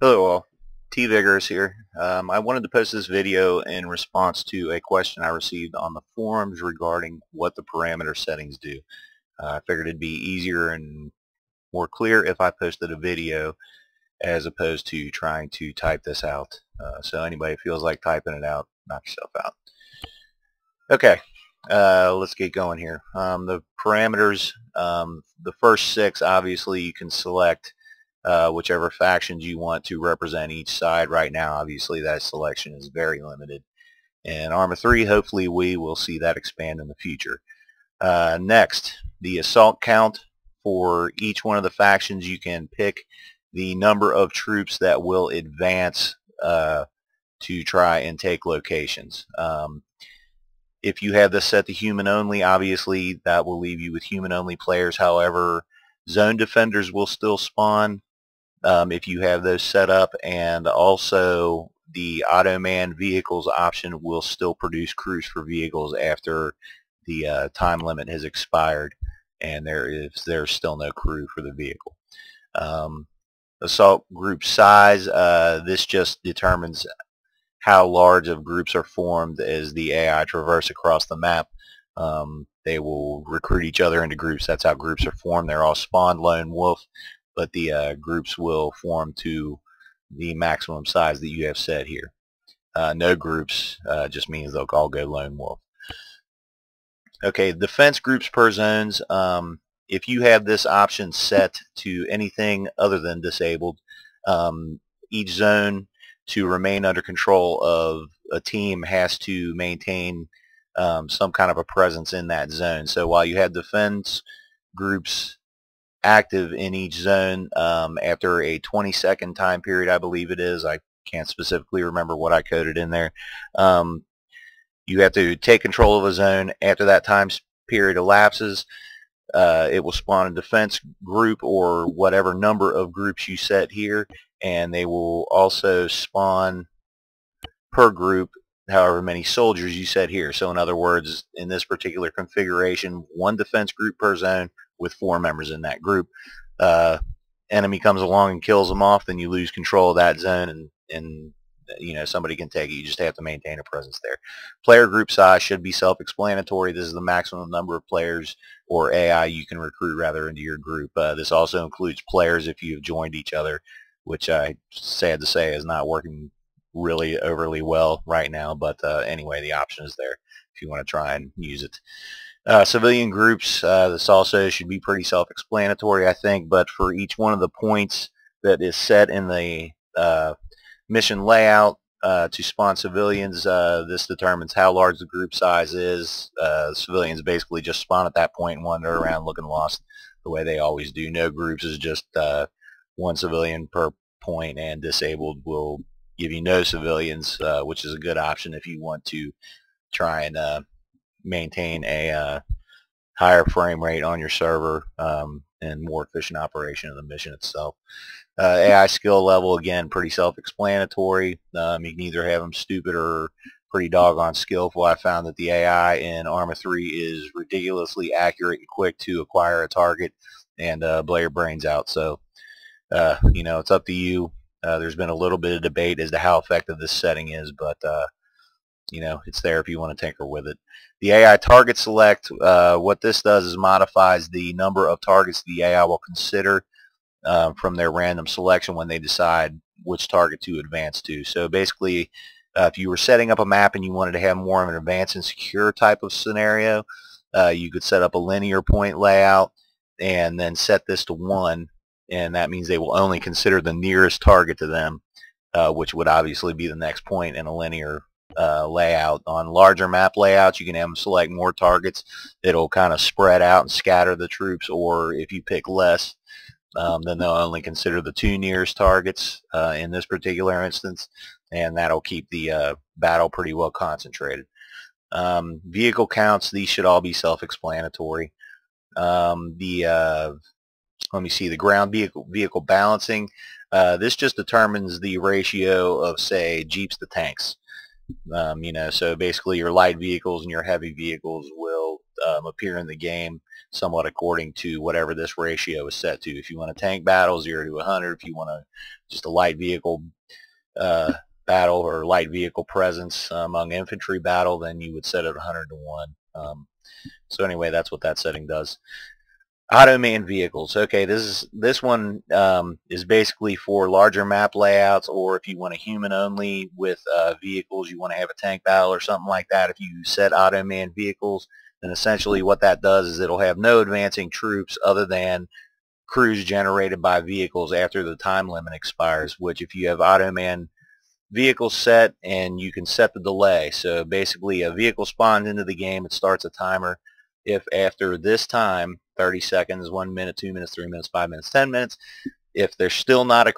Hello all, T Vigorous here. I wanted to post this video in response to a question I received on the forums regarding what the parameter settings do. I figured it'd be easier and more clear if I posted a video as opposed to trying to type this out. So anybody feels like typing it out, knock yourself out. Okay, let's get going here. The parameters, the first 6 obviously you can select whichever factions you want to represent each side. Right now, obviously, that selection is very limited. In Arma 3, hopefully we will see that expand in the future. Next, the assault count. For each one of the factions, you can pick the number of troops that will advance to try and take locations. If you have this set to human only, obviously that will leave you with human only players. However, zone defenders will still spawn if you have those set up, and also the auto man vehicles option will still produce crews for vehicles after the time limit has expired and there's still no crew for the vehicle. Assault group size, this just determines how large of groups are formed as the AI traverse across the map. They will recruit each other into groups. That's how groups are formed. They're all spawned lone wolf, but the groups will form to the maximum size that you have set here. No groups just means they'll all go lone wolf. Okay, defense groups per zones. If you have this option set to anything other than disabled, each zone to remain under control of a team has to maintain some kind of a presence in that zone. So while you have defense groups active in each zone, after a 20-second time period, I believe it is, I can't specifically remember what I coded in there, you have to take control of a zone. After that time period elapses, it will spawn a defense group or whatever number of groups you set here, and they will also spawn per group however many soldiers you set here. So in other words, in this particular configuration, 1 defense group per zone with 4 members in that group. Enemy comes along and kills them off, then you lose control of that zone, and you know, somebody can take it. You just have to maintain a presence there. Player group size should be self-explanatory. This is the maximum number of players or AI you can recruit rather into your group. This also includes players if you have joined each other, which I sad to say is not working really overly well right now, but anyway, the option is there if you want to try and use it. Civilian groups, this also should be pretty self-explanatory, I think, but for each one of the points that is set in the mission layout to spawn civilians, this determines how large the group size is. Civilians basically just spawn at that point and wander around looking lost the way they always do. No groups is just 1 civilian per point, and disabled will give you no civilians, which is a good option if you want to try and maintain a higher frame rate on your server and more efficient operation of the mission itself. AI skill level, again, pretty self-explanatory. You can either have them stupid or pretty doggone skillful. I found that the AI in Arma 3 is ridiculously accurate and quick to acquire a target and blow your brains out. So, you know, it's up to you. There's been a little bit of debate as to how effective this setting is, but you know, it's there if you want to tinker with it. The AI target select, what this does is modifies the number of targets the AI will consider from their random selection when they decide which target to advance to. So basically, if you were setting up a map and you wanted to have more of an advanced and secure type of scenario, you could set up a linear point layout and then set this to 1, and that means they will only consider the nearest target to them, which would obviously be the next point in a linear layout. On larger map layouts, you can have them select more targets. It'll kind of spread out and scatter the troops, or if you pick less, then they'll only consider the 2 nearest targets in this particular instance, and that'll keep the battle pretty well concentrated. Vehicle counts, these should all be self-explanatory. Let me see, the ground vehicle balancing, this just determines the ratio of, say, Jeeps to tanks. You know, so basically your light vehicles and your heavy vehicles will appear in the game somewhat according to whatever this ratio is set to. If you want a tank battle, 0 to 100. If you want just a light vehicle battle or light vehicle presence among infantry battle, then you would set it 100 to 1. So anyway, that's what that setting does. Auto man vehicles. Okay, this one is basically for larger map layouts, or if you want a human only with vehicles, you want to have a tank battle or something like that. If you set auto man vehicles, then essentially what that does is it'll have no advancing troops other than crews generated by vehicles after the time limit expires, which if you have auto man vehicle set, and you can set the delay. So basically a vehicle spawns into the game, it starts a timer. If after this time, 30 seconds, 1 minute, 2 minutes, 3 minutes, 5 minutes, 10 minutes, if there's still not a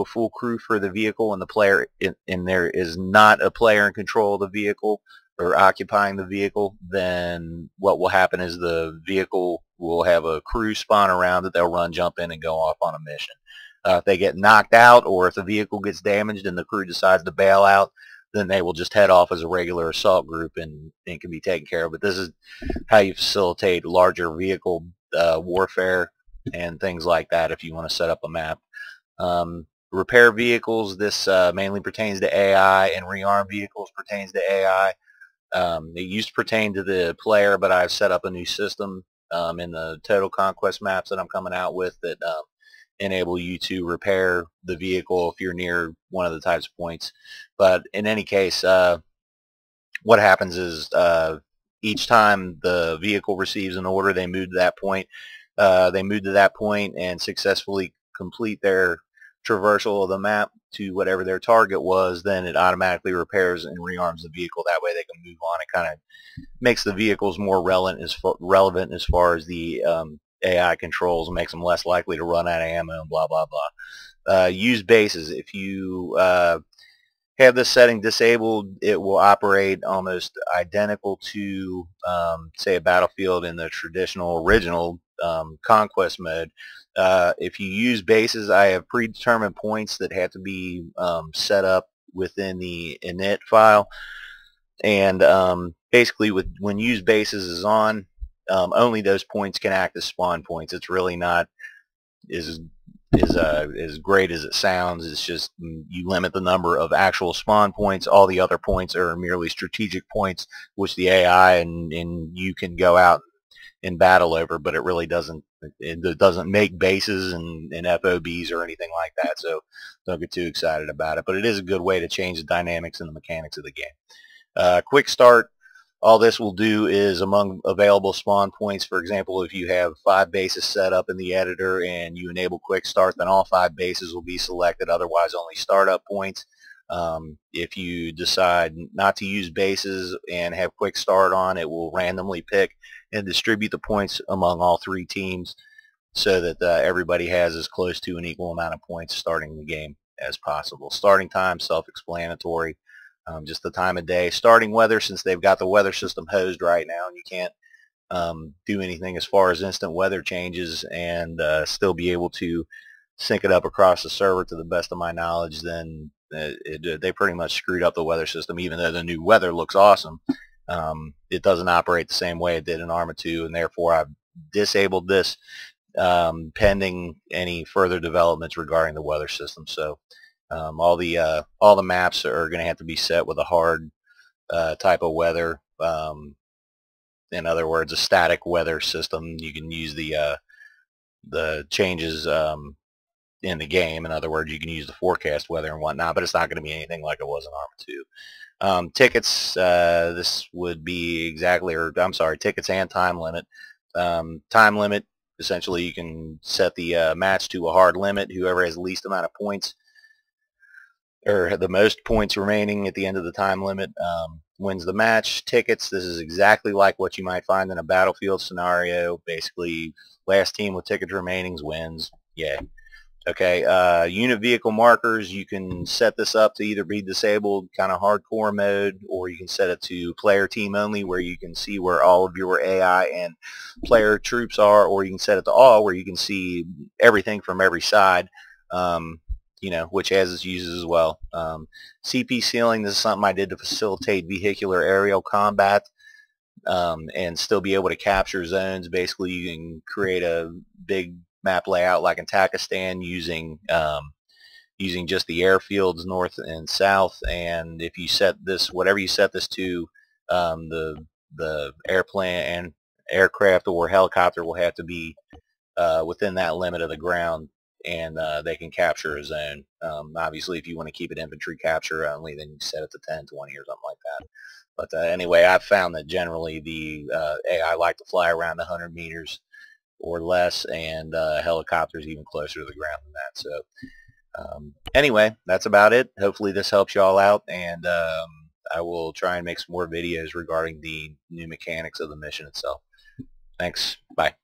full crew for the vehicle, and the player and there is not a player in control of the vehicle or occupying the vehicle, then what will happen is the vehicle will have a crew spawn around it. They'll run, jump in, and go off on a mission. If they get knocked out, or if the vehicle gets damaged and the crew decides to bail out, then they will just head off as a regular assault group and can be taken care of. But this is how you facilitate larger vehicle warfare and things like that if you want to set up a map. Repair vehicles, this mainly pertains to AI, and rearm vehicles pertains to AI. It used to pertain to the player, but I've set up a new system in the Total Conquest maps that I'm coming out with that enable you to repair the vehicle if you're near one of the types of points. But in any case, what happens is each time the vehicle receives an order, they move to that point. And successfully complete their traversal of the map to whatever their target was, then it automatically repairs and rearms the vehicle. That way they can move on. It kind of makes the vehicles more relevant as far as the AI controls, and makes them less likely to run out of ammo and blah, blah, blah. Use bases. If you have this setting disabled, it will operate almost identical to, say, a battlefield in the traditional original conquest mode. If you use bases, I have predetermined points that have to be set up within the init file. And basically, when use bases is on, only those points can act as spawn points. It's really not as great as it sounds. It's just you limit the number of actual spawn points. All the other points are merely strategic points, which the AI and you can go out and battle over, but it really doesn't make bases and FOBs or anything like that, so don't get too excited about it. But it is a good way to change the dynamics and the mechanics of the game. Quick start. All this will do is, among available spawn points, for example, if you have 5 bases set up in the editor and you enable quick start, then all 5 bases will be selected, otherwise only startup points. If you decide not to use bases and have quick start on, it will randomly pick and distribute the points among all 3 teams so that everybody has as close to an equal amount of points starting the game as possible. Starting time, self-explanatory. Just the time of day. Starting weather, since they've got the weather system hosed right now, and you can't do anything as far as instant weather changes and still be able to sync it up across the server to the best of my knowledge, then they pretty much screwed up the weather system. Even though the new weather looks awesome, it doesn't operate the same way it did in Arma 2, and therefore I've disabled this pending any further developments regarding the weather system. So all the maps are going to have to be set with a hard type of weather. In other words, a static weather system. You can use the changes in the game. In other words, you can use the forecast weather and whatnot, but it's not going to be anything like it was in Arma 2. Tickets, this would be exactly, or I'm sorry, tickets and time limit. Time limit, essentially you can set the match to a hard limit. Whoever has the least amount of points, or the most points remaining at the end of the time limit, wins the match. Tickets, this is exactly like what you might find in a battlefield scenario. Basically, last team with tickets remaining wins. Yay. Okay, unit vehicle markers, you can set this up to either be disabled, kind of hardcore mode, or you can set it to player team only, where you can see where all of your AI and player troops are, or you can set it to all, where you can see everything from every side. Which has its uses as well. CP ceiling, this is something I did to facilitate vehicular aerial combat. and still be able to capture zones. Basically, you can create a big map layout like in Takistan using using just the airfields north and south. And if you set this, whatever you set this to, the airplane and aircraft or helicopter will have to be within that limit of the ground, and they can capture a zone. Obviously, if you want to keep it infantry capture only, then you set it to 10, 20, or something like that. But anyway, I've found that generally the AI like to fly around 100 meters or less, and helicopters even closer to the ground than that. So anyway, that's about it. Hopefully this helps you all out, and I will try and make some more videos regarding the new mechanics of the mission itself. Thanks. Bye.